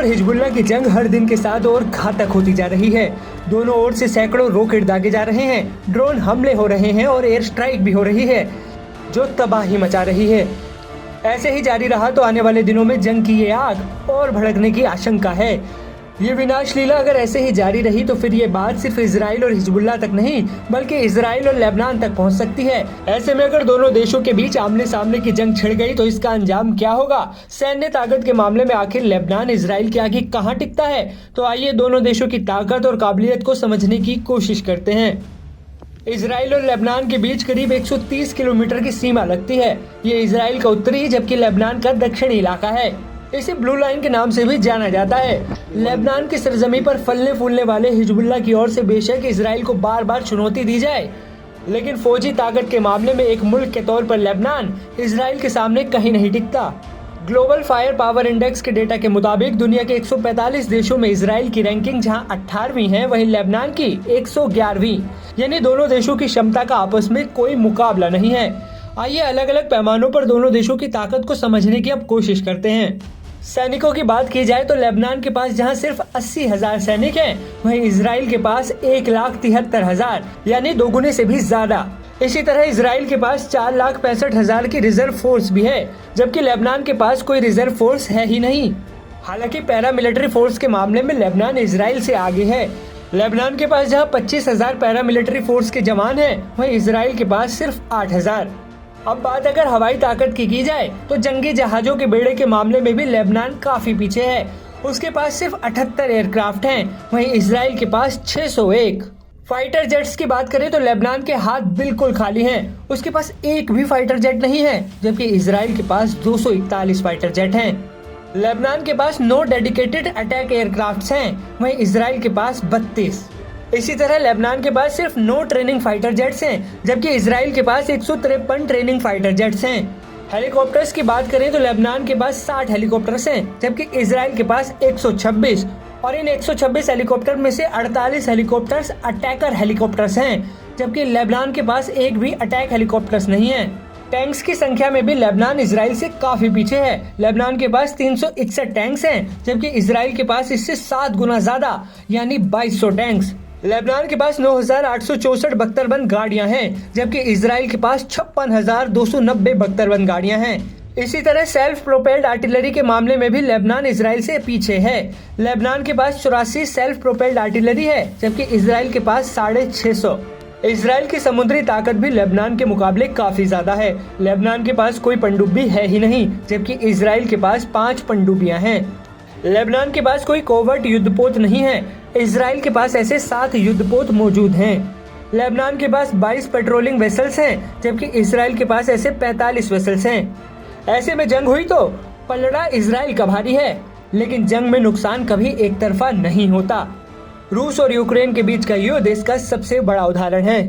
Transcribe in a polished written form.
और हिजबुल्लाह की जंग हर दिन के साथ और घातक होती जा रही है। दोनों ओर से सैकड़ों रॉकेट दागे जा रहे हैं, ड्रोन हमले हो रहे हैं और एयर स्ट्राइक भी हो रही है जो तबाही मचा रही है। ऐसे ही जारी रहा तो आने वाले दिनों में जंग की ये आग और भड़कने की आशंका है। ये विनाश लीला अगर ऐसे ही जारी रही तो फिर ये बात सिर्फ इजराइल और हिजबुल्लाह तक नहीं बल्कि इजराइल और लेबनान तक पहुंच सकती है। ऐसे में अगर दोनों देशों के बीच आमने सामने की जंग छिड़ गई तो इसका अंजाम क्या होगा? सैन्य ताकत के मामले में आखिर लेबनान इजराइल के आगे कहां टिकता है? तो आइए दोनों देशों की ताकत और काबिलियत को समझने की कोशिश करते हैं। इजराइल और लेबनान के बीच करीब 130 किलोमीटर की सीमा लगती है। ये इजराइल का उत्तरी जबकि लेबनान का दक्षिणी इलाका है। इसे ब्लू लाइन के नाम से भी जाना जाता है। लेबनान की सरजमी पर फलने फूलने वाले हिजबुल्लाह की ओर से बेशक इजराइल को बार बार चुनौती दी जाए, लेकिन फौजी ताकत के मामले में एक मुल्क के तौर पर लेबनान इजराइल के सामने कहीं नहीं टिकता। ग्लोबल फायर पावर इंडेक्स के डेटा के मुताबिक दुनिया के 145 देशों में इजराइल की रैंकिंग जहां 18वीं है, वहीं लेबनान की 111वीं। यानी दोनों देशों की क्षमता का आपस में कोई मुकाबला नहीं है। आइए अलग अलग पैमानों पर दोनों देशों की ताकत को समझने की अब कोशिश करते हैं। सैनिकों की बात की जाए तो लेबनान के पास जहां सिर्फ 80,000 सैनिक हैं, वहीं इजराइल के पास 1,73,000 यानी दोगुने से भी ज्यादा। इसी तरह इजराइल के पास 4,65,000 की रिजर्व फोर्स भी है, जबकि लेबनान के पास कोई रिजर्व फोर्स है ही नहीं। हालांकि पैरामिलिट्री फोर्स के मामले में लेबनान इजराइल से आगे है। लेबनान के पास जहां 25,000 पैरामिलिट्री फोर्स के जवान हैं, वहीं इजराइल के पास सिर्फ 8,000। अब बात अगर हवाई ताकत की जाए तो जंगी जहाजों के बेड़े के मामले में भी लेबनान काफी पीछे है। उसके पास सिर्फ 78 एयरक्राफ्ट हैं, वहीं इजराइल के पास 601। फाइटर जेट्स की बात करें तो लेबनान के हाथ बिल्कुल खाली हैं। उसके पास एक भी फाइटर जेट नहीं है, जबकि इजराइल के पास 241 फाइटर जेट हैं। लेबनान के पास 9 डेडिकेटेड अटैक एयरक्राफ्ट हैं, वहीं इजराइल के पास 32। इसी तरह लेबनान के पास सिर्फ 9 ट्रेनिंग फाइटर जेट्स हैं, जबकि इजराइल के पास 153 ट्रेनिंग फाइटर जेट्स हैं। हेलीकॉप्टर्स की बात करें तो लेबनान के पास 60 हेलीकॉप्टर्स हैं, जबकि इजराइल के पास 126। और इन 126 हेलीकॉप्टर में से 48 हेलीकॉप्टर्स अटैकर हेलीकॉप्टर्स हैं, जबकि लेबनान के पास एक भी अटैक हेलीकॉप्टर्स नहीं है। टैंक्स की संख्या में भी लेबनान इजराइल से काफी पीछे है। लेबनान के पास 361 टैंक्स हैं, जबकि इजराइल के पास इससे 7 गुना ज्यादा यानी 2200 टैंक्स। लेबनान के पास 9,864 बख्तरबंद गाड़ियां हैं, जबकि इजराइल के पास 56,290 बख्तरबंद गाड़ियां हैं। इसी तरह सेल्फ प्रोपेल्ड आर्टिलरी के मामले में भी लेबनान इजराइल से पीछे है। लेबनान के पास 84 सेल्फ प्रोपेल्ड आर्टिलरी है, जबकि इजराइल के पास 650। इजराइल की समुद्री ताकत भी लेबनान के मुकाबले काफी ज्यादा है। लेबनान के पास कोई पनडुब्बी है ही नहीं, जबकि इजराइल के पास 5 पनडुब्बियां हैं। लेबनान के पास कोई कोवर्ट युद्धपोत नहीं है, इजराइल के पास ऐसे 7 युद्धपोत मौजूद हैं। लेबनान के पास 22 पेट्रोलिंग वेसल्स हैं, जबकि इजराइल के पास ऐसे 45 वेसल्स हैं। ऐसे में जंग हुई तो पलड़ा इजराइल का भारी है, लेकिन जंग में नुकसान कभी एक तरफा नहीं होता। रूस और यूक्रेन के बीच का युद्ध इसका सबसे बड़ा उदाहरण है।